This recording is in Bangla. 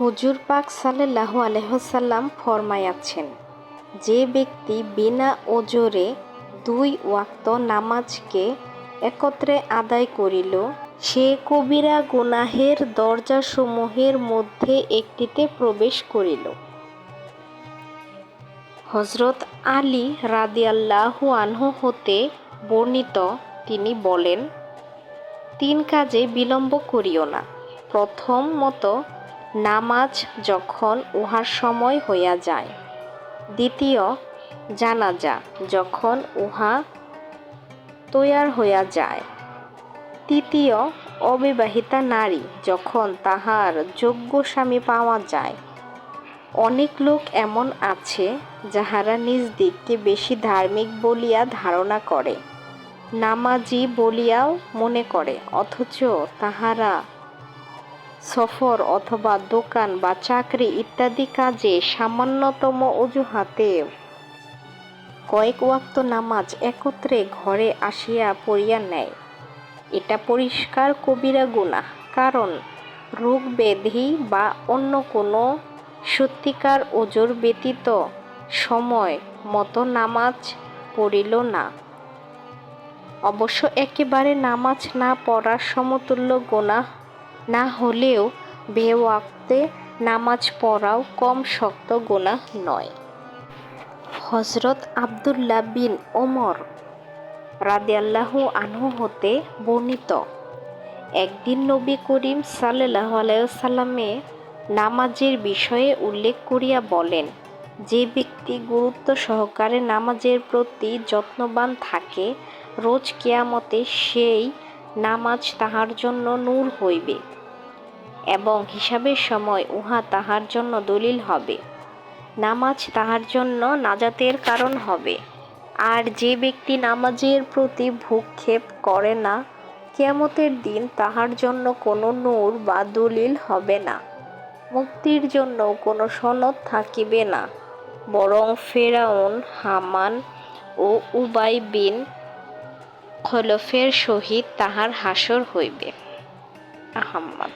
হুজুর পাক সাল্লাল্লাহু আলাইহি ওয়াসাল্লাম ফরমায়াছেন, যে ব্যক্তি বিনা ওজরে 2 ওয়াক্ত নামাজকে একত্রে আদায় করিল, সে কবিরা গুনাহের দরজাসমূহের মধ্যে একটিতে প্রবেশ করিল। হযরত আলী রাদিয়াল্লাহু আনহু হতে বর্ণিত, তিনি বলেন, 3 কাজে বিলম্ব করিও না। প্রথমত, নামাজ যখন উহার সময় হইয়া যায়। দ্বিতীয়, জানাজা যখন উহা তৈয়ার হইয়া যায়। তৃতীয়, অবিবাহিতা নারী যখন তাহার যোগ্য স্বামী পাওয়া যায়। অনেক লোক এমন আছে, যাহারা নিজ দিগকে বেশি ধার্মিক বলিয়া ধারণা করে, নামাজী বলিয়াও মনে করে, অথচ তাহারা সফর অথবা দোকান বা চাকরি ইত্যাদি কাজে সামান্যতম অজুহাতে কয়েক ওয়াক্ত নামাজ একত্রে ঘরে আসিয়া পড়িয়া নেয়। এটা পরিষ্কার কবিরা গুনাহ, কারণ রোগ ব্যাধি বা অন্য কোনো সত্যিকার ওজর ব্যতীত সময় মতো নামাজ পড়িল না। অবশ্য একেবারে নামাজ না পড়ার সমতুল্য গুনাহ না হলেও বেওয়াক্তে নামাজ পড়াও কম শক্ত গুনাহ নয়। হযরত আব্দুল্লাহ বিন ওমর রাদিয়াল্লাহু আনহু হতে বর্ণিত, একদিন নবী করিম সাল্লাল্লাহু আলাইহি ওয়াসাল্লামে নামাজের বিষয়ে উল্লেখ করিয়া বলেন, যে ব্যক্তি গুরুত্ব সহকারে নামাজের প্রতি যত্নবান থাকে, রোজ কিয়ামতে সেই নামাজ তাহার জন্য নূর হইবে এবং হিসাবের সময় উহা তাহার জন্য দলিল হবে। নামাজ তাহার জন্য নাজাতের কারণ হবে। আর যে ব্যক্তি নামাজের প্রতি ভ্রূক্ষেপ করে না, কিয়ামতের দিন তাহার জন্য কোনো নূর বা দলিল হবে না, মুক্তির জন্য কোনো সনদ থাকিবে না, বরং ফিরআউন, হামান ও উবাই বিন খলফের সহিত তাহার হাসর হইবে। আহমদ।